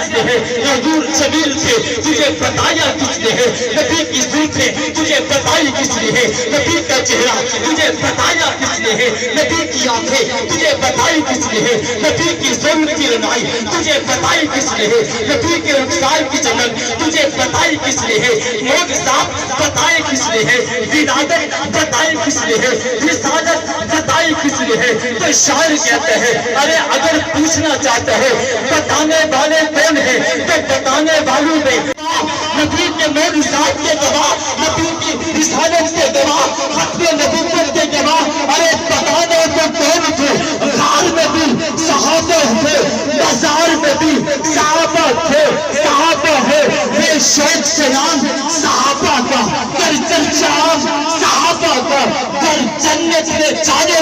کس نے ہے؟ حضور جمیل تھے تجھے بتایا کس نے ہے؟ نبی کی زلفیں تجھے بتائی کس نے ہے؟ نبی کا چہرہ تجھے بتایا کس نے ہے؟ نبی کی آنکھیں تجھے بتائی کس نے ہے؟ نبی کی ظلم کی رنائی تجھے بتائی کس نے ہے؟ نبی کے رخسار کی چمک تجھے بتائی کس نے ہے؟ معجزات بتائے کس نے ہے؟ ولادت بتائی کس نے ہے؟ رسالت بتائی کس نے ہے؟ تو شاعر کہتے ہیں ارے اگر پوچھنا چاہتا ہے بتانے والے کون ہیں تو بتانے والوں میں نبی کے معجزات کے گواہ، نبی کی رسالت کے گواہ، ختم نبوت کے گواہ، ارے بتانے کو کون تھے؟ غار میں بھی صحابہ تھے، بازار میں بھی صحابہ تھے، صحابہ ہے یہ شوق سے نام صحابہ کا، در چرچا صحابہ کا، در جنت میں جانے